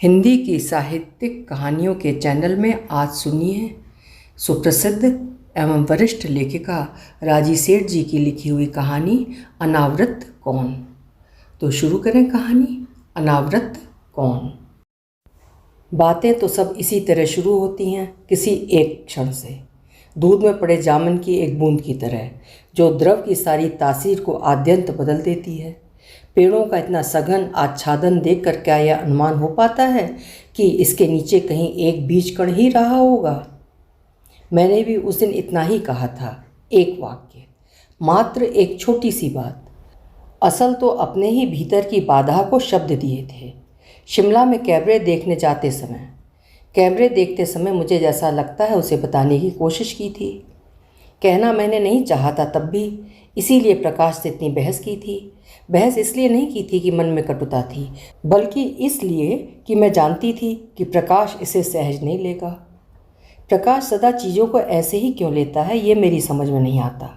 हिंदी की साहित्यिक कहानियों के चैनल में आज सुनिए सुप्रसिद्ध एवं वरिष्ठ लेखिका राजी सेठ जी की लिखी हुई कहानी अनावृत कौन। तो शुरू करें कहानी अनावृत कौन। बातें तो सब इसी तरह शुरू होती हैं, किसी एक क्षण से, दूध में पड़े जामुन की एक बूंद की तरह, जो द्रव की सारी तासीर को आद्यंत बदल देती है। पेड़ों का इतना सघन आच्छादन देखकर क्या यह अनुमान हो पाता है कि इसके नीचे कहीं एक बीज कण ही रहा होगा। मैंने भी उस दिन इतना ही कहा था, एक वाक्य, मात्र एक छोटी सी बात। असल तो अपने ही भीतर की बाधा को शब्द दिए थे। शिमला में कैबरे देखते समय मुझे जैसा लगता है उसे बताने की कोशिश की थी। कहना मैंने नहीं चाहा था तब भी, इसीलिए प्रकाश से इतनी बहस की थी। बहस इसलिए नहीं की थी कि मन में कटुता थी, बल्कि इसलिए कि मैं जानती थी कि प्रकाश इसे सहज नहीं लेगा। प्रकाश सदा चीज़ों को ऐसे ही क्यों लेता है, ये मेरी समझ में नहीं आता।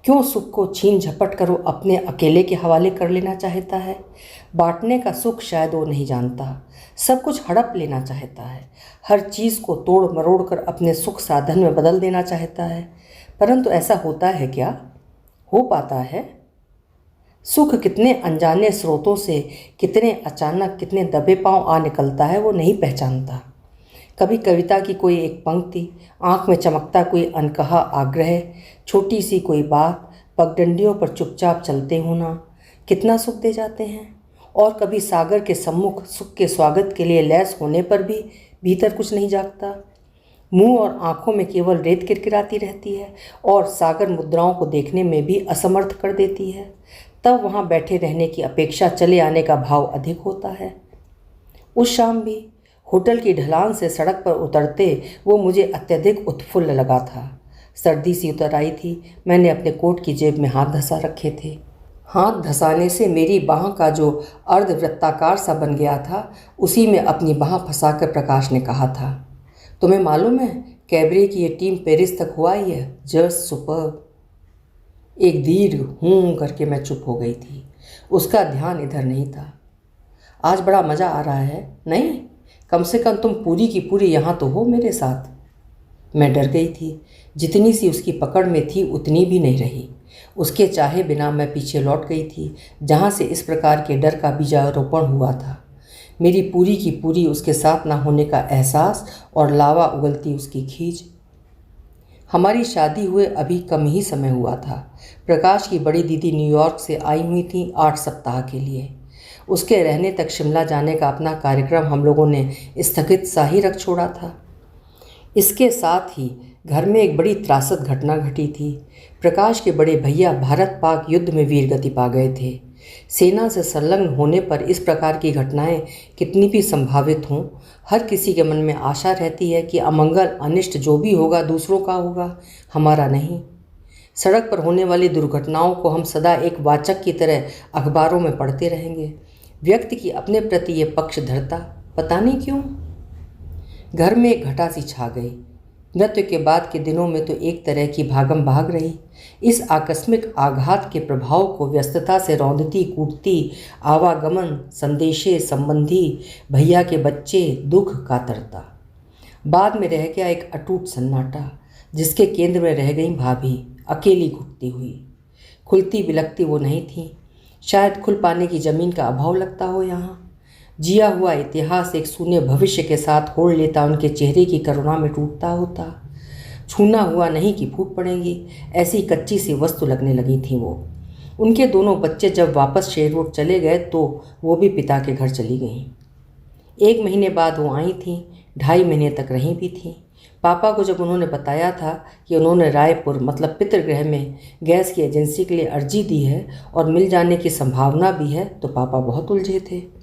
क्यों सुख को छीन झपट कर वो अपने अकेले के हवाले कर लेना चाहता है। बांटने का सुख शायद वो नहीं जानता, सब कुछ हड़प लेना चाहता है। हर चीज़ को तोड़ मरोड़ कर अपने सुख साधन में बदल देना चाहता है। परंतु ऐसा होता है क्या? हो पाता है? सुख कितने अनजाने स्रोतों से, कितने अचानक, कितने दबे पांव आ निकलता है वो नहीं पहचानता। कभी कविता की कोई एक पंक्ति, आंख में चमकता कोई अनकहा आग्रह, छोटी सी कोई बात, पगडंडियों पर चुपचाप चलते होना कितना सुख दे जाते हैं। और कभी सागर के सम्मुख सुख के स्वागत के लिए लैस होने पर भी भीतर कुछ नहीं जागता। मुंह और आंखों में केवल रेत किरकिराती रहती है और सागर मुद्राओं को देखने में भी असमर्थ कर देती है। तब वहाँ बैठे रहने की अपेक्षा चले आने का भाव अधिक होता है। उस शाम भी होटल की ढलान से सड़क पर उतरते वो मुझे अत्यधिक उत्फुल्ल लगा था। सर्दी सी उतर आई थी। मैंने अपने कोट की जेब में हाथ धंसा रखे थे। हाथ धंसाने से मेरी बाह का जो अर्धवृत्ताकार सा बन गया था, उसी में अपनी बाह फंसाकर प्रकाश ने कहा था, तुम्हें मालूम है कैबरे की ये टीम पेरिस तक हुआ ही है। Just superb. एक दीर्घ हूँ करके मैं चुप हो गई थी। उसका ध्यान इधर नहीं था। आज बड़ा मज़ा आ रहा है नहीं? कम से कम तुम पूरी की पूरी यहाँ तो हो मेरे साथ। मैं डर गई थी। जितनी सी उसकी पकड़ में थी उतनी भी नहीं रही। उसके चाहे बिना मैं पीछे लौट गई थी, जहाँ से इस प्रकार के डर का बीजारोपण हुआ था। मेरी पूरी की पूरी उसके साथ ना होने का एहसास और लावा उगलती उसकी खींच। हमारी शादी हुए अभी कम ही समय हुआ था। प्रकाश की बड़ी दीदी न्यूयॉर्क से आई हुई थी 8 सप्ताह के लिए। उसके रहने तक शिमला जाने का अपना कार्यक्रम हम लोगों ने स्थगित सा ही रख छोड़ा था। इसके साथ ही घर में एक बड़ी त्रासद घटना घटी थी। प्रकाश के बड़े भैया भारत पाक युद्ध में वीरगति पा गए थे। सेना से संलग्न होने पर इस प्रकार की घटनाएं कितनी भी संभावित हों, हर किसी के मन में आशा रहती है कि अमंगल अनिष्ट जो भी होगा दूसरों का होगा, हमारा नहीं। सड़क पर होने वाली दुर्घटनाओं को हम सदा एक वाचक की तरह अखबारों में पढ़ते रहेंगे। व्यक्ति की अपने प्रति ये पक्ष धरता पता नहीं क्यों। घर में एक घटा सी छा गई। नृत्य के बाद के दिनों में तो एक तरह की भागम भाग रही। इस आकस्मिक आघात के प्रभाव को व्यस्तता से रौंदती कूटती आवागमन, संदेशे, संबंधी, भैया के बच्चे, दुख कातरता। बाद में रह गया एक अटूट सन्नाटा, जिसके केंद्र में रह गई भाभी, अकेली घुटती हुई। खुलती बिलकती वो नहीं थी। शायद खुल पाने की ज़मीन का अभाव लगता हो यहाँ। जिया हुआ इतिहास एक शून्य भविष्य के साथ होड़ लेता उनके चेहरे की करुणा में टूटता होता। छूना हुआ नहीं कि फूट पड़ेंगी, ऐसी कच्ची सी वस्तु लगने लगी थी वो। उनके दोनों बच्चे जब वापस शेरवुड चले गए तो वो भी पिता के घर चली गईं। 1 महीने बाद वो आई थीं, 2.5 महीने तक रहीं भी थीं। पापा को जब उन्होंने बताया था कि उन्होंने रायपुर मतलब पितृगृह में गैस की एजेंसी के लिए अर्जी दी है और मिल जाने की संभावना भी है, तो पापा बहुत उलझे थे।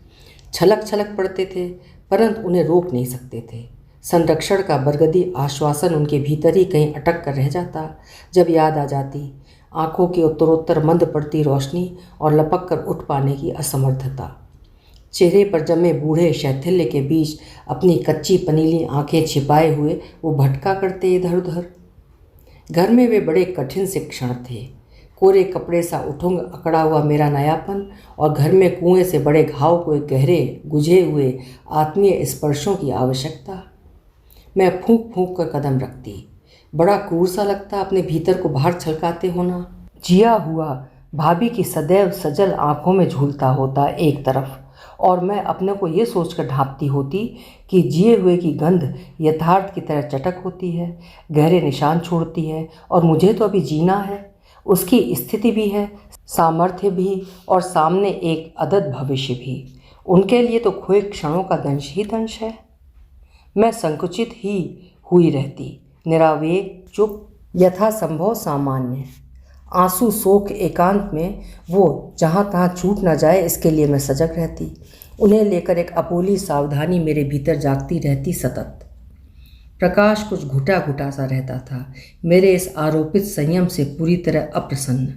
छलक छलक पड़ते थे, परंतु उन्हें रोक नहीं सकते थे। संरक्षण का बरगदी आश्वासन उनके भीतर ही कहीं अटक कर रह जाता। जब याद आ जाती, आंखों की उत्तरोत्तर मंद पड़ती रोशनी और लपक कर उठ पाने की असमर्थता। चेहरे पर जमे बूढ़े शैथिल्य के बीच अपनी कच्ची पनीली आंखें छिपाए हुए वो भटका करते इधर उधर। घर में वे बड़े कठिन से क्षण थे। कोरे कपड़े सा उठुंग अकड़ा हुआ मेरा नयापन और घर में कुएं से बड़े घाव को एक गहरे गुझे हुए आत्मीय स्पर्शों की आवश्यकता। मैं फूंक फूंक कर कदम रखती। बड़ा क्रूर सा लगता अपने भीतर को बाहर छलकाते होना। जिया हुआ भाभी की सदैव सजल आंखों में झूलता होता एक तरफ, और मैं अपने को ये सोचकर ढांपती होती कि जिए हुए की गंध यथार्थ की तरह चटक होती है, गहरे निशान छोड़ती है, और मुझे तो अभी जीना है। उसकी स्थिति भी है, सामर्थ्य भी, और सामने एक अदद भविष्य भी। उनके लिए तो खोए क्षणों का दंश ही दंश है। मैं संकुचित ही हुई रहती, निरावेग, चुप, यथासंभव सामान्य। आंसू शोक एकांत में वो जहाँ तहाँ छूट न जाए इसके लिए मैं सजग रहती। उन्हें लेकर एक अबोली सावधानी मेरे भीतर जागती रहती सतत। प्रकाश कुछ घुटा घुटा सा रहता था, मेरे इस आरोपित संयम से पूरी तरह अप्रसन्न।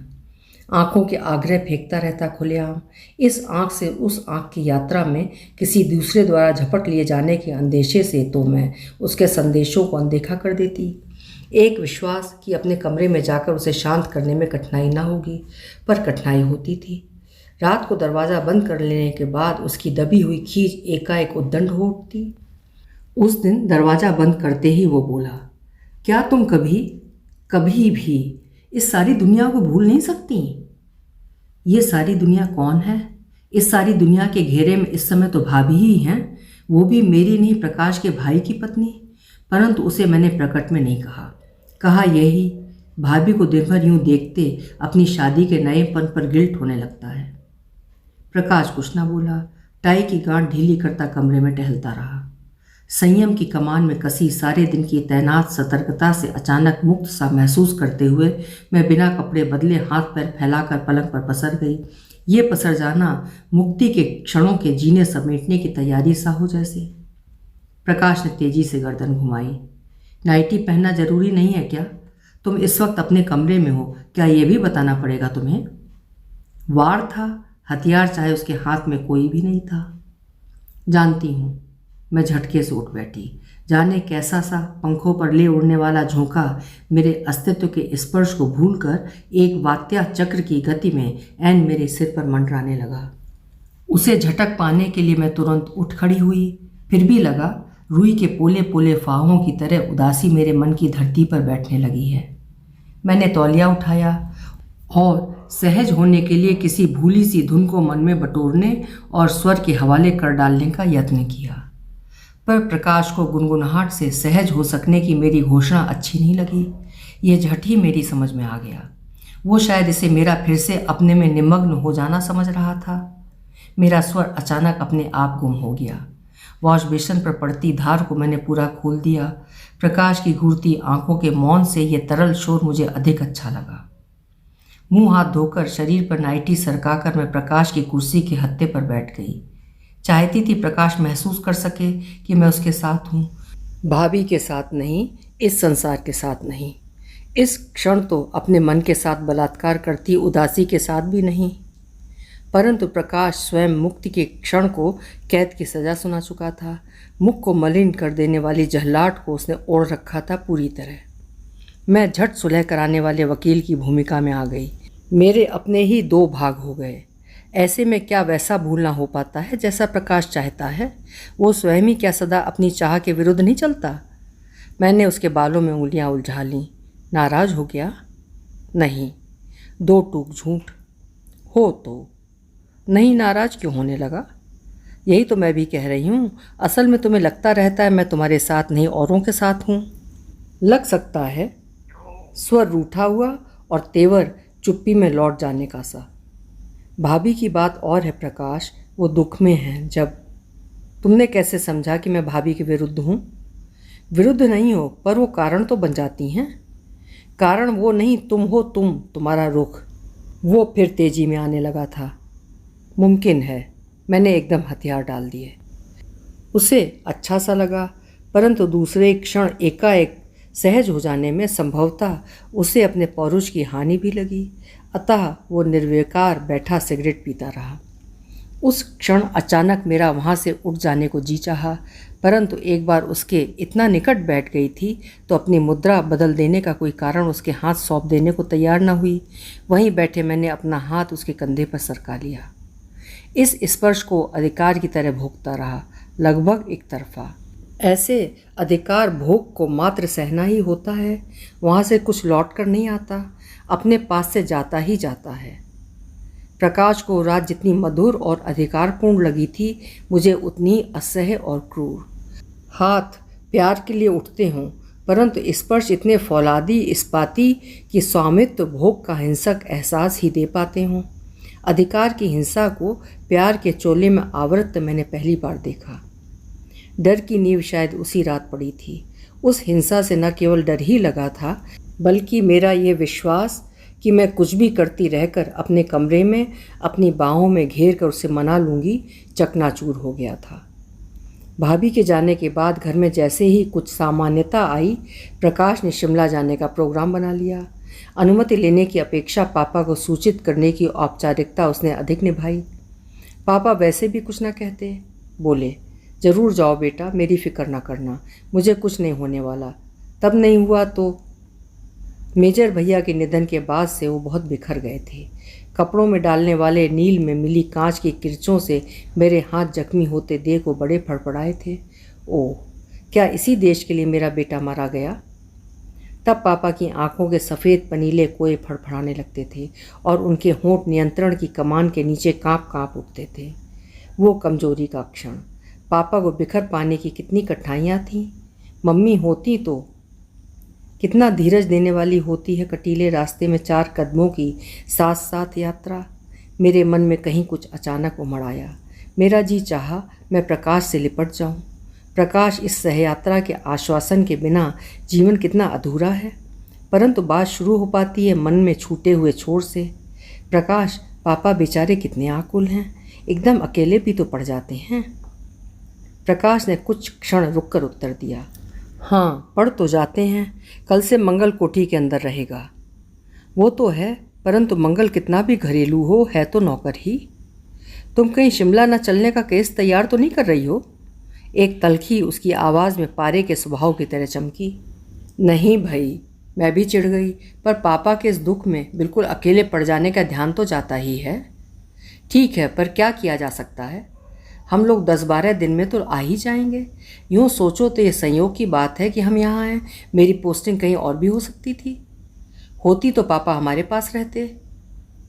आंखों के आग्रह फेंकता रहता खुलेआम। इस आंख से उस आंख की यात्रा में किसी दूसरे द्वारा झपट लिए जाने के अंदेशे से तो मैं उसके संदेशों को अनदेखा कर देती। एक विश्वास कि अपने कमरे में जाकर उसे शांत करने में कठिनाई ना होगी, पर कठिनाई होती थी। रात को दरवाज़ा बंद कर लेने के बाद उसकी दबी हुई खींच एकाएक उद्दंड हो उठती। उस दिन दरवाज़ा बंद करते ही वो बोला, क्या तुम कभी कभी भी इस सारी दुनिया को भूल नहीं सकती? ये सारी दुनिया कौन है? इस सारी दुनिया के घेरे में इस समय तो भाभी ही हैं, वो भी मेरी नहीं, प्रकाश के भाई की पत्नी। परंतु उसे मैंने प्रकट में नहीं कहा यही, भाभी को दिन भर यूं देखते अपनी शादी के नएपन पर गिल्ट होने लगता है। प्रकाश कुछ ना बोला, टाई की गांठ ढीली करता कमरे में टहलता रहा। संयम की कमान में कसी सारे दिन की तैनात सतर्कता से अचानक मुक्त सा महसूस करते हुए मैं बिना कपड़े बदले हाथ पैर फैलाकर पलंग पर पसर गई। ये पसर जाना मुक्ति के क्षणों के जीने समेटने की तैयारी सा हो जैसे। प्रकाश ने तेजी से गर्दन घुमाई। नाइटी पहनना जरूरी नहीं है क्या? तुम इस वक्त अपने कमरे में हो, क्या ये भी बताना पड़ेगा तुम्हें? वार था, हथियार चाहे उसके हाथ में कोई भी नहीं था। जानती हूँ। मैं झटके से उठ बैठी। जाने कैसा सा पंखों पर ले उड़ने वाला झोंका मेरे अस्तित्व के स्पर्श को भूलकर एक वात्या चक्र की गति में ऐन मेरे सिर पर मंडराने लगा। उसे झटक पाने के लिए मैं तुरंत उठ खड़ी हुई। फिर भी लगा रुई के पोले पोले फाहों की तरह उदासी मेरे मन की धरती पर बैठने लगी है। मैंने तौलिया उठाया और सहज होने के लिए किसी भूली सी धुन को मन में बटोरने और स्वर के हवाले कर डालने का यत्न किया, पर प्रकाश को गुनगुनाहट से सहज हो सकने की मेरी घोषणा अच्छी नहीं लगी। ये झट ही मेरी समझ में आ गया। वो शायद इसे मेरा फिर से अपने में निमग्न हो जाना समझ रहा था। मेरा स्वर अचानक अपने आप गुम हो गया। वॉश बेसन पर पड़ती धार को मैंने पूरा खोल दिया। प्रकाश की घूरती आंखों के मौन से ये तरल शोर मुझे अधिक अच्छा लगा। मुंह हाथ धोकर शरीर पर नाइटी सरकाकर मैं प्रकाश की कुर्सी के हत्थे पर बैठ गई। चाहती थी प्रकाश महसूस कर सके कि मैं उसके साथ हूँ, भाभी के साथ नहीं, इस संसार के साथ नहीं, इस क्षण तो अपने मन के साथ बलात्कार करती उदासी के साथ भी नहीं। परंतु प्रकाश स्वयं मुक्ति के क्षण को कैद की सज़ा सुना चुका था। मुख को मलिन कर देने वाली जहलाट को उसने ओढ़ रखा था पूरी तरह। मैं झट सुलह कराने वाले वकील की भूमिका में आ गई। मेरे अपने ही दो भाग हो गए। ऐसे में क्या वैसा भूलना हो पाता है जैसा प्रकाश चाहता है? वो स्वयं ही क्या सदा अपनी चाह के विरुद्ध नहीं चलता? मैंने उसके बालों में उंगलियां उलझा लीं। नाराज हो गया? नहीं। दो टूक झूठ हो तो नहीं, नाराज क्यों होने लगा? यही तो मैं भी कह रही हूँ। असल में तुम्हें लगता रहता है मैं तुम्हारे साथ नहीं औरों के साथ हूँ। लग सकता है। स्वर रूठा हुआ और तेवर चुप्पी में लौट जाने का सा। भाभी की बात और है प्रकाश, वो दुख में हैं। जब तुमने कैसे समझा कि मैं भाभी के विरुद्ध हूँ? विरुद्ध नहीं हो, पर वो कारण तो बन जाती हैं। कारण वो नहीं, तुम हो, तुम्हारा रुख। वो फिर तेजी में आने लगा था। मुमकिन है। मैंने एकदम हथियार डाल दिए। उसे अच्छा सा लगा, परंतु दूसरे क्षण एकाएक सहज हो जाने में संभवतः उसे अपने पौरुष की हानि भी लगी। अतः वो निर्विकार बैठा सिगरेट पीता रहा। उस क्षण अचानक मेरा वहाँ से उठ जाने को जी चाहा, परंतु एक बार उसके इतना निकट बैठ गई थी तो अपनी मुद्रा बदल देने का कोई कारण उसके हाथ सौंप देने को तैयार न हुई। वहीं बैठे मैंने अपना हाथ उसके कंधे पर सरका लिया। इस स्पर्श को अधिकार की तरह भोगता रहा, लगभग एक तरफा। ऐसे अधिकार भोग को मात्र सहना ही होता है, वहाँ से कुछ लौट कर नहीं आता, अपने पास से जाता ही जाता है। प्रकाश को रात जितनी मधुर और अधिकारपूर्ण लगी थी, मुझे उतनी असह्य और क्रूर। हाथ प्यार के लिए उठते हों, परंतु स्पर्श इतने फौलादी इस्पाती कि स्वामित्व भोग का हिंसक एहसास ही दे पाते हों। अधिकार की हिंसा को प्यार के चोले में आवृत मैंने पहली बार देखा। डर की नींव शायद उसी रात पड़ी थी। उस हिंसा से न केवल डर ही लगा था, बल्कि मेरा ये विश्वास कि मैं कुछ भी करती रहकर अपने कमरे में अपनी बाहों में घेर कर उसे मना लूँगी, चकनाचूर हो गया था। भाभी के जाने के बाद घर में जैसे ही कुछ सामान्यता आई, प्रकाश ने शिमला जाने का प्रोग्राम बना लिया। अनुमति लेने की अपेक्षा पापा को सूचित करने की औपचारिकता उसने अधिक निभाई। पापा वैसे भी कुछ न कहते, बोले, ज़रूर जाओ बेटा, मेरी फिक्र ना करना, मुझे कुछ नहीं होने वाला। तब नहीं हुआ तो मेजर भैया के निधन के बाद से वो बहुत बिखर गए थे। कपड़ों में डालने वाले नील में मिली कांच की किरचों से मेरे हाथ जख्मी होते देख वो बड़े फड़फड़ाए थे। ओह, क्या इसी देश के लिए मेरा बेटा मारा गया? तब पापा की आंखों के सफ़ेद पनीले कोए फड़फड़ाने लगते थे और उनके होंठ नियंत्रण की कमान के नीचे काँप काँप उठते थे। वो कमजोरी का क्षण, पापा को बिखर पाने की कितनी कठिनाइयाँ थीं। मम्मी होती तो कितना धीरज देने वाली होती है कटीले रास्ते में 4 कदमों की साथ साथ यात्रा। मेरे मन में कहीं कुछ अचानक उमड़ आया। मेरा जी चाहा मैं प्रकाश से लिपट जाऊं। प्रकाश, इस सहयात्रा के आश्वासन के बिना जीवन कितना अधूरा है। परंतु बात शुरू हो पाती है मन में छूटे हुए छोर से। प्रकाश, पापा बेचारे कितने आकुल हैं, एकदम अकेले भी तो पड़ जाते हैं। प्रकाश ने कुछ क्षण रुककर उत्तर दिया, हाँ, पढ़ तो जाते हैं। कल से मंगल कोठी के अंदर रहेगा। वो तो है, परंतु मंगल कितना भी घरेलू हो, है तो नौकर ही। तुम कहीं शिमला न चलने का केस तैयार तो नहीं कर रही हो? एक तलखी उसकी आवाज़ में पारे के स्वभाव की तरह चमकी। नहीं भाई, मैं भी चिढ़ गई, पर पापा के इस दुख में बिल्कुल अकेले पड़ जाने का ध्यान तो जाता ही है। ठीक है, पर क्या किया जा सकता है? हम लोग 10-12 दिन में तो आ ही जाएंगे। यूँ सोचो तो ये संयोग की बात है कि हम यहाँ हैं। मेरी पोस्टिंग कहीं और भी हो सकती थी। होती तो पापा हमारे पास रहते।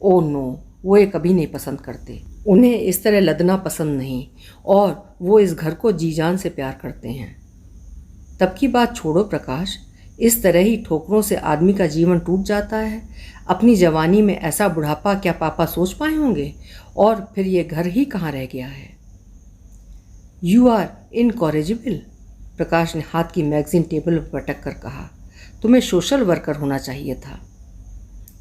ओह नो, वो ये कभी नहीं पसंद करते। उन्हें इस तरह लदना पसंद नहीं, और वो इस घर को जी जान से प्यार करते हैं। तब की बात छोड़ो प्रकाश, इस तरह ही ठोकरों से आदमी का जीवन टूट जाता है। अपनी जवानी में ऐसा बुढ़ापा क्या पापा सोच पाए होंगे? और फिर ये घर ही कहाँ रह गया है? यू आर इनकॉरेजिबल, प्रकाश ने हाथ की मैगजीन टेबल पर पटक कर कहा। तुम्हें सोशल वर्कर होना चाहिए था।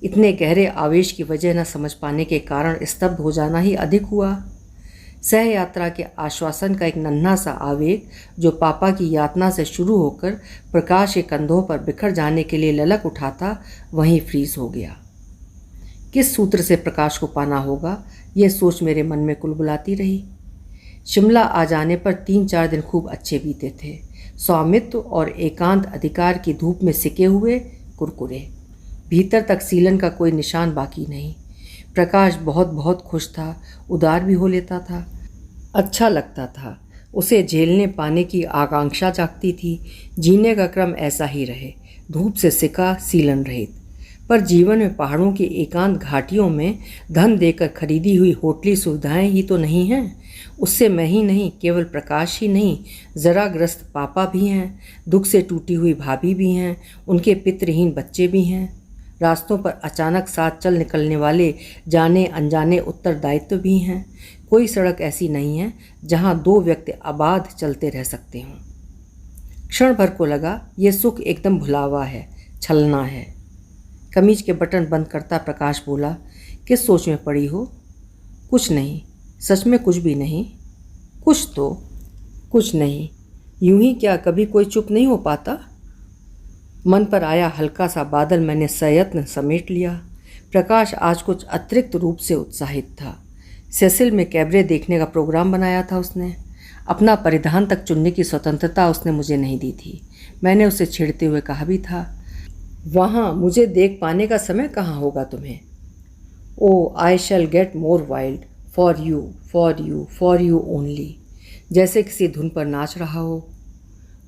इतने गहरे आवेश की वजह न समझ पाने के कारण स्तब्ध हो जाना ही अधिक हुआ। सह यात्रा के आश्वासन का एक नन्हा सा आवेग, जो पापा की यातना से शुरू होकर प्रकाश के कंधों पर बिखर जाने के लिए ललक उठाता, वहीं फ्रीज हो गया। किस सूत्र से प्रकाश को पाना होगा, यह सोच मेरे मन में कुलबुलाती रही। शिमला आ जाने पर 3-4 दिन खूब अच्छे बीते थे। स्वामित्व और एकांत अधिकार की धूप में सिके हुए कुरकुरे, भीतर तक सीलन का कोई निशान बाकी नहीं। प्रकाश बहुत बहुत खुश था, उदार भी हो लेता था, अच्छा लगता था। उसे झेलने पाने की आकांक्षा जागती थी। जीने का क्रम ऐसा ही रहे, धूप से सिका, सीलन रहित। पर जीवन में पहाड़ों की एकांत घाटियों में धन देकर खरीदी हुई होटली सुविधाएं ही तो नहीं हैं। उससे मैं ही नहीं, केवल प्रकाश ही नहीं, ज़रा ग्रस्त पापा भी हैं, दुख से टूटी हुई भाभी भी हैं, उनके पितृहीन बच्चे भी हैं, रास्तों पर अचानक साथ चल निकलने वाले जाने अनजाने उत्तरदायित्व भी हैं। कोई सड़क ऐसी नहीं है जहां 2 व्यक्ति आबाद चलते रह सकते हों। क्षण भर को लगा ये सुख एकदम भुलावा है, छलना है। कमीज के बटन बंद करता प्रकाश बोला, किस सोच में पड़ी हो? कुछ नहीं, सच में कुछ भी नहीं। कुछ तो कुछ नहीं, यूं ही क्या कभी कोई चुप नहीं हो पाता? मन पर आया हल्का सा बादल मैंने सयत्न समेट लिया। प्रकाश आज कुछ अतिरिक्त रूप से उत्साहित था। सेसिल में कैबरे देखने का प्रोग्राम बनाया था उसने। अपना परिधान तक चुनने की स्वतंत्रता उसने मुझे नहीं दी थी। मैंने उसे छेड़ते हुए कहा भी था, वहाँ मुझे देख पाने का समय कहाँ होगा तुम्हें। Oh I shall get more wild for you for you for you only, जैसे किसी धुन पर नाच रहा हो।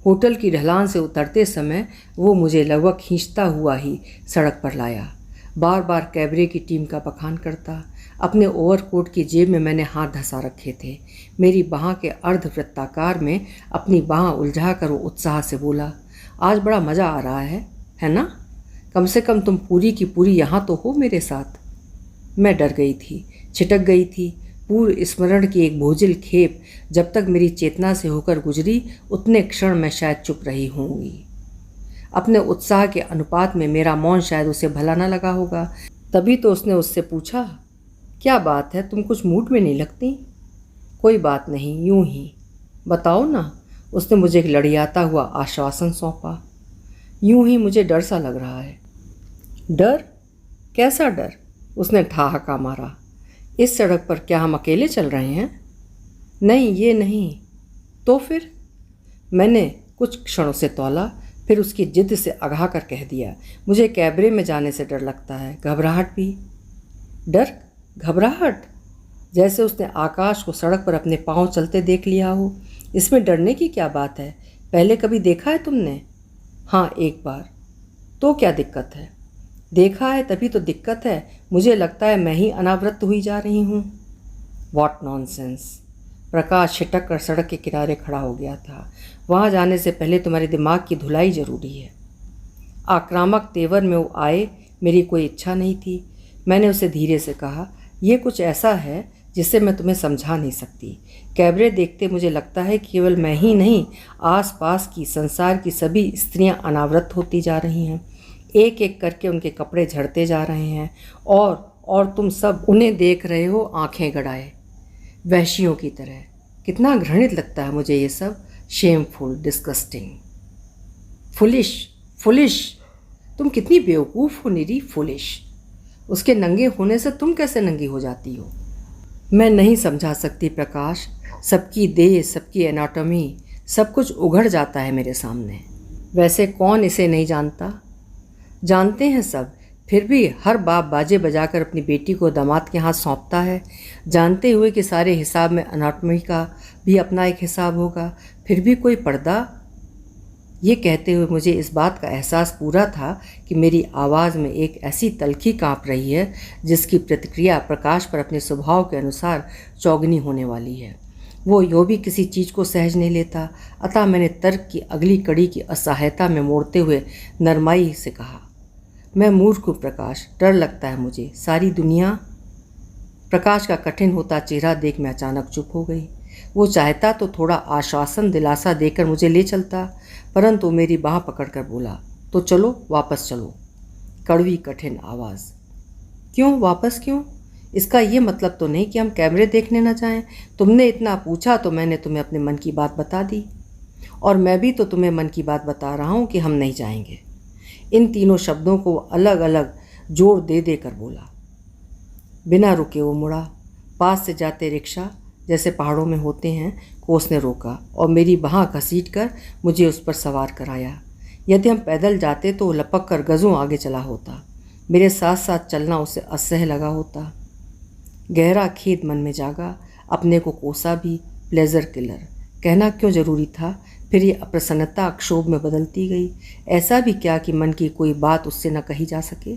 होटल की ढलान से उतरते समय वो मुझे लगभग खींचता हुआ ही सड़क पर लाया। बार बार कैबरे की टीम का बखान करता। अपने ओवरकोट की जेब में मैंने हाथ धंसा रखे थे। मेरी बाह के अर्धवृत्ताकार में अपनी बाह उलझाकर वो उत्साह से बोला, आज बड़ा मज़ा आ रहा है ना? कम से कम तुम पूरी की पूरी यहाँ तो हो मेरे साथ। मैं डर गई थी, छिटक गई थी। पूर्व स्मरण की एक बोझिल खेप जब तक मेरी चेतना से होकर गुजरी, उतने क्षण मैं शायद चुप रही होंगी। अपने उत्साह के अनुपात में मेरा मौन शायद उसे भला न लगा होगा। तभी तो उसने उससे पूछा, क्या बात है, तुम कुछ मूड में नहीं लगती? कोई बात नहीं, यूं ही। बताओ ना। उसने मुझे एक लड़ियाता हुआ आश्वासन सौंपा। यूं ही मुझे डर सा लग रहा है। डर? कैसा डर? उसने ठहाका मारा। इस सड़क पर क्या हम अकेले चल रहे हैं? नहीं, ये नहीं। तो फिर? मैंने कुछ क्षणों से तौला, फिर उसकी जिद से अघा कर कह दिया, मुझे कैबरे में जाने से डर लगता है, घबराहट भी। डर? घबराहट? जैसे उसने आकाश को सड़क पर अपने पांव चलते देख लिया हो। इसमें डरने की क्या बात है? पहले कभी देखा है तुमने? हाँ, एक बार। तो क्या दिक्कत है? देखा है तभी तो दिक्कत है। मुझे लगता है मैं ही अनावृत हुई जा रही हूँ। What nonsense. प्रकाश छिटक कर सड़क के किनारे खड़ा हो गया था। वहाँ जाने से पहले तुम्हारे दिमाग की धुलाई जरूरी है। आक्रामक तेवर में वो आए, मेरी कोई इच्छा नहीं थी। मैंने उसे धीरे से कहा, यह कुछ ऐसा है जिसे मैं तुम्हें समझा नहीं सकती। कैबरे देखते मुझे लगता है कि केवल मैं ही नहीं, आसपास की संसार की सभी स्त्रियां अनावृत होती जा रही हैं। एक एक करके उनके कपड़े झड़ते जा रहे हैं और तुम सब उन्हें देख रहे हो आंखें गड़ाए, वहशियों की तरह। कितना घृणित लगता है मुझे ये सब। Shameful, disgusting, foolish. तुम कितनी बेवकूफ़ हो निरी, फुलिश। उसके नंगे होने से तुम कैसे नंगी हो जाती हो? मैं नहीं समझा सकती प्रकाश। सबकी देह, सबकी एनाटॉमी, सब कुछ उघड़ जाता है मेरे सामने। वैसे कौन इसे नहीं जानता? जानते हैं सब, फिर भी हर बाप बाजे बजाकर अपनी बेटी को दामाद के हाथ सौंपता है, जानते हुए कि सारे हिसाब में एनाटॉमी का भी अपना एक हिसाब होगा, फिर भी कोई पर्दा। ये कहते हुए मुझे इस बात का एहसास पूरा था कि मेरी आवाज़ में एक ऐसी तल्खी काँप रही है जिसकी प्रतिक्रिया प्रकाश पर अपने स्वभाव के अनुसार चौगनी होने वाली है। वो यो भी किसी चीज़ को सहज नहीं लेता। अतः मैंने तर्क की अगली कड़ी की असहायता में मोड़ते हुए नरमाई से कहा, मैं मूर्ख हूँ प्रकाश, डर लगता है मुझे। सारी दुनिया। प्रकाश का कठिन होता चेहरा देख मैं अचानक चुप हो गई। वो चाहता तो थोड़ा आश्वासन दिलासा देकर मुझे ले चलता, परंतु मेरी बाह पकड़कर बोला, तो चलो, वापस चलो। कड़वी कठिन आवाज़। क्यों वापस क्यों? इसका ये मतलब तो नहीं कि हम कैमरे देखने न जाएं। तुमने इतना पूछा तो मैंने तुम्हें अपने मन की बात बता दी, और मैं भी तो तुम्हें मन की बात बता रहा हूँ कि हम नहीं जाएंगे। इन तीनों शब्दों को अलग अलग जोर दे देकर बोला। बिना रुके वो मुड़ा। पास से जाते रिक्शा, जैसे पहाड़ों में होते हैं, को उसने रोका और मेरी बाह घसीट कर मुझे उस पर सवार कराया। यदि हम पैदल जाते तो लपक कर गज़ों आगे चला होता। मेरे साथ साथ चलना उसे असह्य लगा होता। गहरा खेद मन में जागा। अपने को कोसा भी, प्लेजर किलर कहना क्यों जरूरी था? फिर ये अप्रसन्नता क्षोभ में बदलती गई। ऐसा भी क्या कि मन की कोई बात उससे न कही जा सके?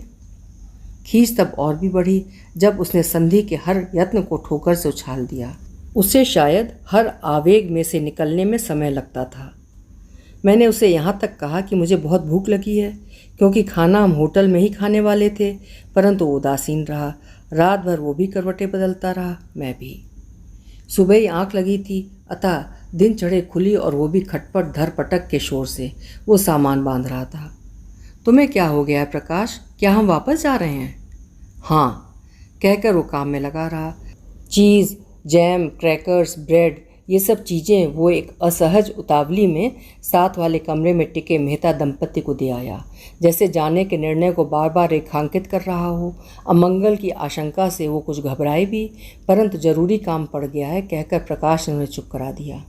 खींच तब और भी बढ़ी जब उसने संधि के हर यत्न को ठोकर से उछाल दिया। उसे शायद हर आवेग में से निकलने में समय लगता था। मैंने उसे यहाँ तक कहा कि मुझे बहुत भूख लगी है, क्योंकि खाना हम होटल में ही खाने वाले थे, परंतु वो उदासीन रहा। रात भर वो भी करवटें बदलता रहा, मैं भी। सुबह ही आँख लगी थी, अतः दिन चढ़े खुली और वो भी खटपट धर पटक के शोर से वो सामान बांध रहा था। तुम्हें क्या हो गया है प्रकाश? क्या हम वापस जा रहे हैं? हाँ, कहकर वो काम में लगा रहा। चीज़, जैम, क्रैकर्स, ब्रेड, ये सब चीज़ें वो एक असहज उतावली में साथ वाले कमरे में टिके मेहता दंपति को दे आया, जैसे जाने के निर्णय को बार बार रेखांकित कर रहा हो। अमंगल की आशंका से वो कुछ घबराए भी, परंतु जरूरी काम पड़ गया है कहकर प्रकाश ने उन्हें चुप करा दिया।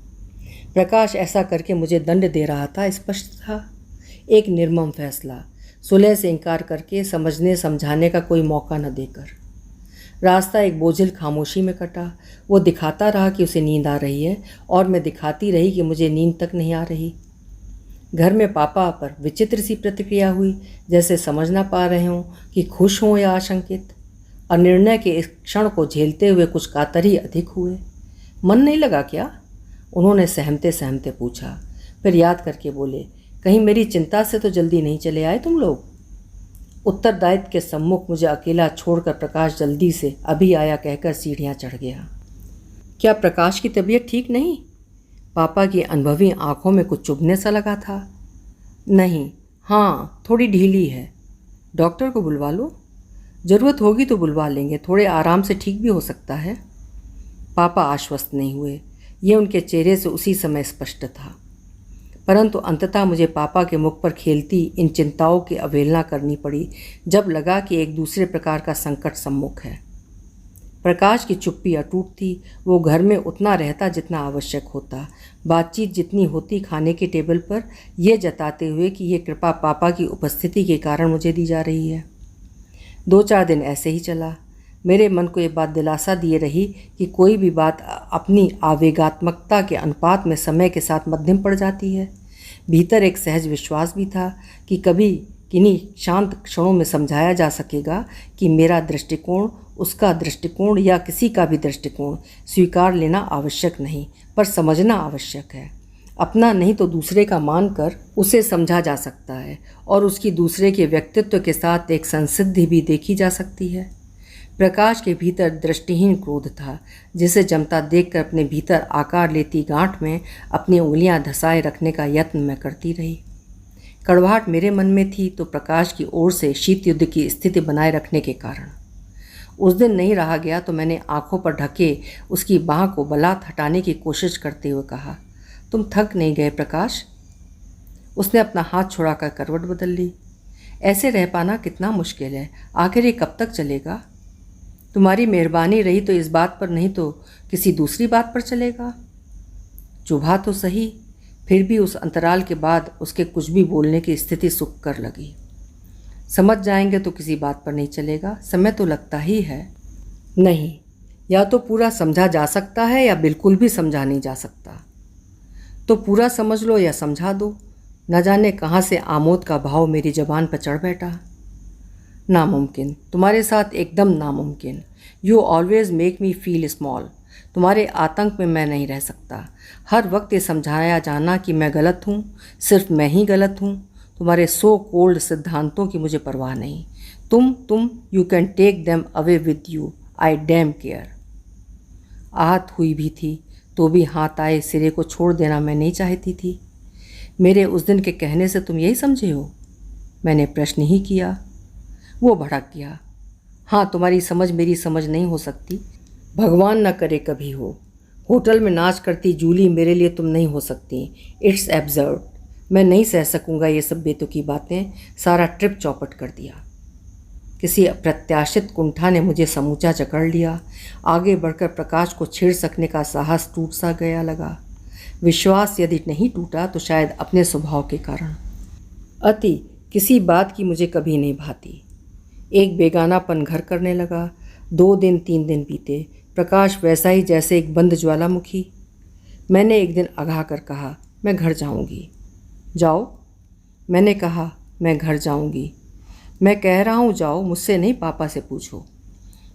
प्रकाश ऐसा करके मुझे दंड दे रहा था, स्पष्ट था। एक निर्मम फैसला, सुलह से इनकार करके, समझने समझाने का कोई मौका न देकर। रास्ता एक बोझिल खामोशी में कटा। वो दिखाता रहा कि उसे नींद आ रही है और मैं दिखाती रही कि मुझे नींद तक नहीं आ रही। घर में पापा पर विचित्र सी प्रतिक्रिया हुई, जैसे समझ ना पा रहे हों कि खुश हों या आशंकित। अनिर्णय के इस क्षण को झेलते हुए कुछ कातर ही अधिक हुए। मन नहीं लगा क्या? उन्होंने सहमते सहमते पूछा, फिर याद करके बोले, कहीं मेरी चिंता से तो जल्दी नहीं चले आए तुम लोग? उत्तरदायित्व के सम्मुख मुझे अकेला छोड़कर प्रकाश जल्दी से अभी आया कहकर सीढ़ियाँ चढ़ गया। क्या प्रकाश की तबीयत ठीक नहीं? पापा की अनुभवी आंखों में कुछ चुभने सा लगा था। नहीं, हाँ थोड़ी ढीली है। डॉक्टर को बुलवा लो। ज़रूरत होगी तो बुलवा लेंगे, थोड़े आराम से ठीक भी हो सकता है। पापा आश्वस्त नहीं हुए। ये उनके चेहरे से उसी समय स्पष्ट था। परंतु अंततः मुझे पापा के मुख पर खेलती इन चिंताओं की अवहेलना करनी पड़ी जब लगा कि एक दूसरे प्रकार का संकट सम्मुख है। प्रकाश की चुप्पी अटूट थी। वो घर में उतना रहता जितना आवश्यक होता, बातचीत जितनी होती खाने के टेबल पर, ये जताते हुए कि ये कृपा पापा की उपस्थिति के कारण मुझे दी जा रही है। 2-4 दिन ऐसे ही चला। मेरे मन को ये बात दिलासा दिए रही कि कोई भी बात अपनी आवेगात्मकता के अनुपात में समय के साथ मध्यम पड़ जाती है। भीतर एक सहज विश्वास भी था कि कभी किन्हीं शांत क्षणों में समझाया जा सकेगा कि मेरा दृष्टिकोण, उसका दृष्टिकोण या किसी का भी दृष्टिकोण स्वीकार लेना आवश्यक नहीं, पर समझना आवश्यक है। अपना नहीं तो दूसरे का मानकर उसे समझा जा सकता है और उसकी दूसरे के व्यक्तित्व के साथ एक संसिद्धि भी देखी जा सकती है। प्रकाश के भीतर दृष्टिहीन क्रोध था, जिसे जमता देखकर अपने भीतर आकार लेती गांठ में अपनी उंगलियां धसाए रखने का यत्न मैं करती रही। कड़वाहट मेरे मन में थी तो प्रकाश की ओर से शीत युद्ध की स्थिति बनाए रखने के कारण। उस दिन नहीं रहा गया तो मैंने आंखों पर ढके उसकी बाह को बलात् हटाने की कोशिश करते हुए कहा, तुम थक नहीं गए प्रकाश? उसने अपना हाथ छुड़ाकर करवट बदल ली। ऐसे रह पाना कितना मुश्किल है, आखिर ये कब तक चलेगा? तुम्हारी मेहरबानी रही तो इस बात पर, नहीं तो किसी दूसरी बात पर चलेगा। चुभा तो सही, फिर भी उस अंतराल के बाद उसके कुछ भी बोलने की स्थिति सुख कर लगी। समझ जाएंगे तो किसी बात पर नहीं चलेगा, समय तो लगता ही है। नहीं, या तो पूरा समझा जा सकता है या बिल्कुल भी समझा नहीं जा सकता। तो पूरा समझ लो या समझा दो। न जाने कहाँ से आमोद का भाव मेरी जबान पर चढ़ बैठा। नामुमकिन, तुम्हारे साथ एकदम नामुमकिन। You always make me feel small. तुम्हारे आतंक में मैं नहीं रह सकता। हर वक्त ये समझाया जाना कि मैं गलत हूँ, सिर्फ मैं ही गलत हूँ। तुम्हारे सो कोल्ड सिद्धांतों की मुझे परवाह नहीं। तुम you can take them away with you, I damn care. आहत हुई भी थी तो भी हाथ आए सिरे को छोड़ देना मैं नहीं चाहती थी। मेरे उस दिन के कहने से तुम यही समझे हो? मैंने प्रश्न ही किया। वो भड़क गया। हाँ, तुम्हारी समझ मेरी समझ नहीं हो सकती, भगवान न करे कभी हो। होटल में नाच करती जूली मेरे लिए तुम नहीं हो सकती। It's absurd. मैं नहीं सह सकूंगा ये सब बेतुकी बातें। सारा ट्रिप चौपट कर दिया। किसी अप्रत्याशित कुंठा ने मुझे समूचा जकड़ लिया। आगे बढ़कर प्रकाश को छेड़ सकने का साहस टूट सा गया लगा। विश्वास यदि नहीं टूटा तो शायद अपने स्वभाव के कारण। अति किसी बात की मुझे कभी नहीं भाती। एक बेगानापन घर करने लगा। 2 दिन 3 दिन बीते। प्रकाश वैसा ही जैसे एक बंद ज्वालामुखी। मैंने एक दिन अघा कर कहा, मैं घर जाऊंगी। जाओ। मैंने कहा, मैं घर जाऊंगी। मैं कह रहा हूँ जाओ, मुझसे नहीं, पापा से पूछो।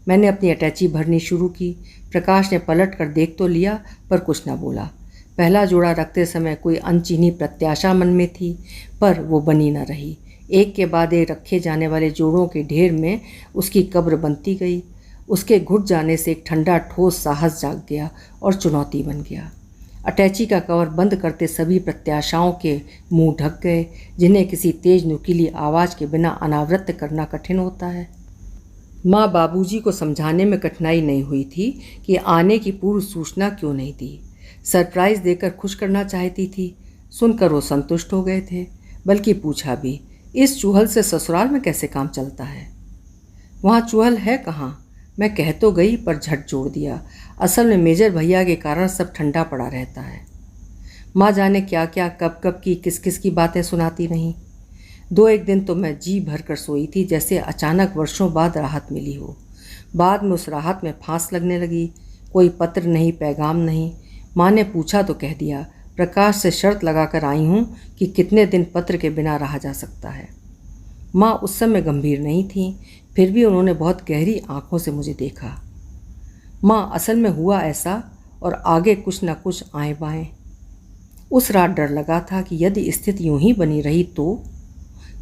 मैंने अपनी अटैची भरनी शुरू की। प्रकाश ने पलट कर देख तो लिया पर कुछ न बोला। पहला जोड़ा रखते समय कोई अनचीनी प्रत्याशा मन में थी, पर वो बनी न रही। एक के बाद एक रखे जाने वाले जोड़ों के ढेर में उसकी कब्र बनती गई। उसके घुट जाने से एक ठंडा ठोस साहस जाग गया और चुनौती बन गया। अटैची का कवर बंद करते सभी प्रत्याशाओं के मुंह ढक गए, जिन्हें किसी तेज नुकीली आवाज़ के बिना अनावृत करना कठिन होता है। माँ बाबूजी को समझाने में कठिनाई नहीं हुई थी कि आने की पूर्व सूचना क्यों नहीं दी। सरप्राइज़ देकर खुश करना चाहती थी। सुनकर वो संतुष्ट हो गए थे, बल्कि पूछा भी, इस चूहल से ससुराल में कैसे काम चलता है? वहाँ चूहल है कहाँ? मैं कह तो गई पर झट जोड़ दिया, असल में मेजर भैया के कारण सब ठंडा पड़ा रहता है। माँ जाने क्या क्या कब कब की किस किस की बातें सुनाती रहीं। 2-1 दिन तो मैं जी भर कर सोई थी, जैसे अचानक वर्षों बाद राहत मिली हो। बाद में उस राहत में फांस लगने लगी। कोई पत्र नहीं, पैगाम नहीं। माँ ने पूछा तो कह दिया, प्रकाश से शर्त लगाकर आई हूँ कि कितने दिन पत्र के बिना रहा जा सकता है। माँ उस समय गंभीर नहीं थी, फिर भी उन्होंने बहुत गहरी आंखों से मुझे देखा। माँ, असल में हुआ ऐसा, और आगे कुछ न कुछ आए बाएं। उस रात डर लगा था कि यदि स्थिति यूं ही बनी रही तो।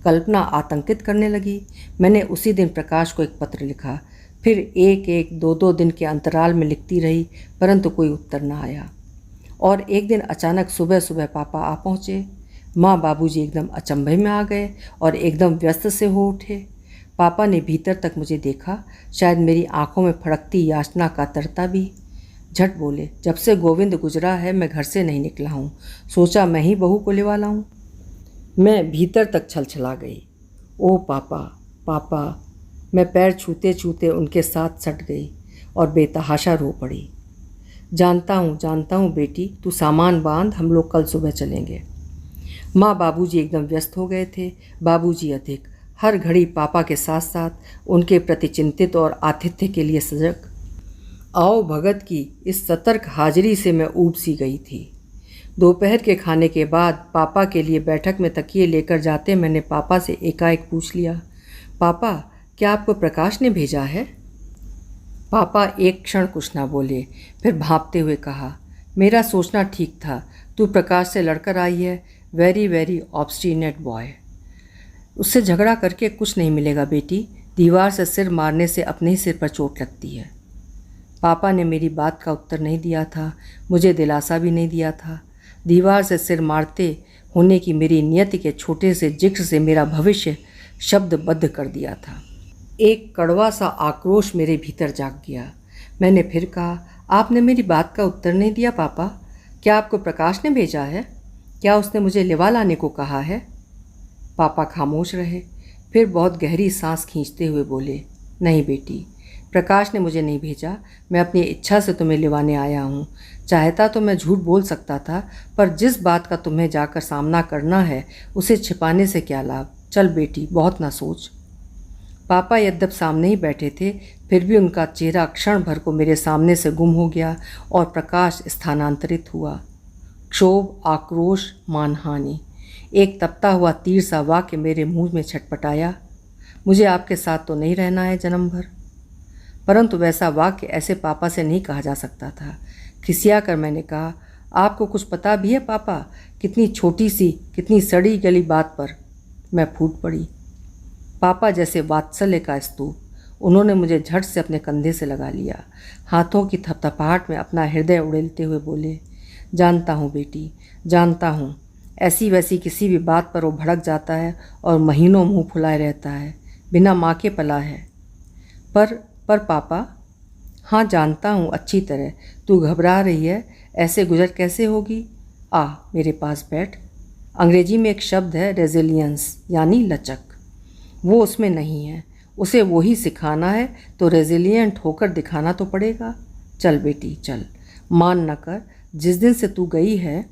कल्पना आतंकित करने लगी। मैंने उसी दिन प्रकाश को एक पत्र लिखा, फिर 1-1, 2-2 दिन के अंतराल में लिखती रही, परंतु कोई उत्तर न आया। और एक दिन अचानक सुबह सुबह पापा आ पहुँचे। माँ बाबूजी एकदम अचंभे में आ गए और एकदम व्यस्त से हो उठे। पापा ने भीतर तक मुझे देखा, शायद मेरी आंखों में फड़कती याचना कातरता भी। झट बोले, जब से गोविंद गुजरा है मैं घर से नहीं निकला हूँ, सोचा मैं ही बहू को लिवा लाऊं। मैं भीतर तक छलछला गई। ओ पापा, पापा, मैं पैर छूते छूते उनके साथ सट गई और बेतहाशा रो पड़ी। जानता हूँ बेटी, तू सामान बांध, हम लोग कल सुबह चलेंगे। माँ बाबूजी एकदम व्यस्त हो गए थे, बाबूजी अधिक, हर घड़ी पापा के साथ साथ उनके प्रति चिंतित और आतिथ्य के लिए सजग। आओ भगत की इस सतर्क हाजिरी से मैं ऊब सी गई थी। दोपहर के खाने के बाद पापा के लिए बैठक में तकिए लेकर जाते मैंने पापा से एकाएक पूछ लिया, पापा, क्या आपको प्रकाश ने भेजा है? पापा एक क्षण कुछ ना बोले, फिर भांपते हुए कहा, मेरा सोचना ठीक था, तू प्रकाश से लड़कर आई है, वेरी वेरी ऑब्स्टिनेट बॉय। उससे झगड़ा करके कुछ नहीं मिलेगा बेटी, दीवार से सिर मारने से अपने ही सिर पर चोट लगती है। पापा ने मेरी बात का उत्तर नहीं दिया था, मुझे दिलासा भी नहीं दिया था। दीवार से सिर मारते होने की मेरी नियति के छोटे से जिक्र से मेरा भविष्य शब्दबद्ध कर दिया था। एक कड़वा सा आक्रोश मेरे भीतर जाग गया। मैंने फिर कहा, आपने मेरी बात का उत्तर नहीं दिया पापा। क्या आपको प्रकाश ने भेजा है? क्या उसने मुझे लिवा लाने को कहा है? पापा खामोश रहे, फिर बहुत गहरी सांस खींचते हुए बोले, नहीं बेटी, प्रकाश ने मुझे नहीं भेजा, मैं अपनी इच्छा से तुम्हें लिवाने आया हूँ। चाहता तो मैं झूठ बोल सकता था, पर जिस बात का तुम्हें जाकर सामना करना है उसे छिपाने से क्या लाभ। चल बेटी, बहुत ना सोच। पापा यद्यप सामने ही बैठे थे, फिर भी उनका चेहरा क्षण भर को मेरे सामने से गुम हो गया और प्रकाश स्थानांतरित हुआ। क्षोभ, आक्रोश, मानहानि, एक तपता हुआ तीर सा वाक्य मेरे मुंह में छटपटाया, मुझे आपके साथ तो नहीं रहना है जन्म भर। परंतु वैसा वाक्य ऐसे पापा से नहीं कहा जा सकता था। खिसिया कर मैंने कहा, आपको कुछ पता भी है पापा, कितनी छोटी सी, कितनी सड़ी गली बात पर मैं फूट पड़ी। पापा जैसे वात्सल्य का स्तूप, उन्होंने मुझे झट से अपने कंधे से लगा लिया, हाथों की थपथपाहट में अपना हृदय उड़ेलते हुए बोले, जानता हूँ बेटी, जानता हूँ, ऐसी वैसी किसी भी बात पर वो भड़क जाता है और महीनों मुंह फुलाए रहता है, बिना माँ के पला है। पर पापा, हाँ जानता हूँ अच्छी तरह, तू घबरा रही है, ऐसे गुजर कैसे होगी? आ मेरे पास बैठ। अंग्रेजी में एक शब्द है रेजिलियंस, यानी लचक, वो उसमें नहीं है, उसे वो ही सिखाना है, तो रेजिलियंट होकर दिखाना तो पड़ेगा। चल बेटी चल, मान न कर, जिस दिन से तू गई है।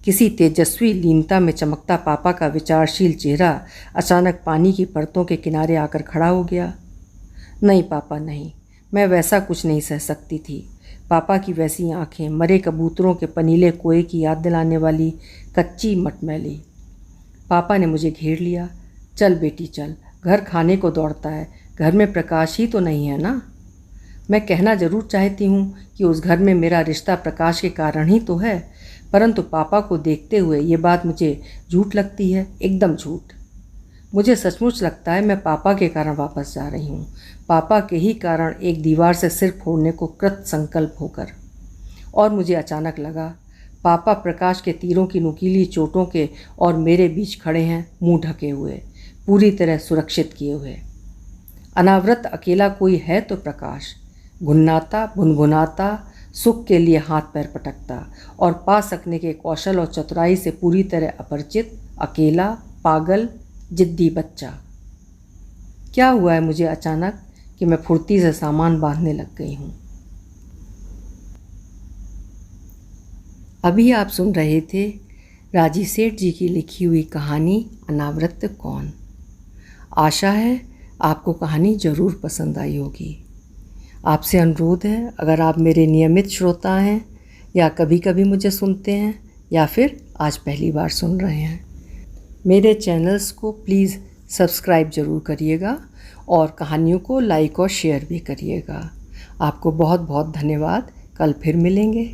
किसी तेजस्वी लीनता में चमकता पापा का विचारशील चेहरा अचानक पानी की परतों के किनारे आकर खड़ा हो गया। नहीं पापा नहीं, मैं वैसा कुछ नहीं सह सकती थी। पापा की वैसी आंखें मरे कबूतरों के पनीले कोए की याद दिलाने वाली, कच्ची मटमैली। पापा ने मुझे घेर लिया। चल बेटी चल, घर खाने को दौड़ता है, घर में प्रकाश ही तो नहीं है ना। मैं कहना जरूर चाहती हूँ कि उस घर में मेरा रिश्ता प्रकाश के कारण ही तो है, परंतु पापा को देखते हुए ये बात मुझे झूठ लगती है, एकदम झूठ। मुझे सचमुच लगता है मैं पापा के कारण वापस जा रही हूँ, पापा के ही कारण एक दीवार से सिर फोड़ने को कृत संकल्प होकर। और मुझे अचानक लगा, पापा प्रकाश के तीरों की नुकीली चोटों के और मेरे बीच खड़े हैं, मुंह ढके हुए, पूरी तरह सुरक्षित किए हुए। अनावृत अकेला कोई है तो प्रकाश, गुन्नाता, भुनभुनाता, सुख के लिए हाथ पैर पटकता और पा सकने के कौशल और चतुराई से पूरी तरह अपरिचित, अकेला, पागल, जिद्दी बच्चा। क्या हुआ है मुझे अचानक कि मैं फुर्ती से सामान बांधने लग गई हूँ। अभी आप सुन रहे थे राजी सेठ जी की लिखी हुई कहानी अनावृत कौन। आशा है आपको कहानी ज़रूर पसंद आई होगी। आपसे अनुरोध है, अगर आप मेरे नियमित श्रोता हैं या कभी कभी मुझे सुनते हैं या फिर आज पहली बार सुन रहे हैं, मेरे चैनल्स को प्लीज़ सब्सक्राइब ज़रूर करिएगा और कहानियों को लाइक और शेयर भी करिएगा। आपको बहुत बहुत धन्यवाद। कल फिर मिलेंगे।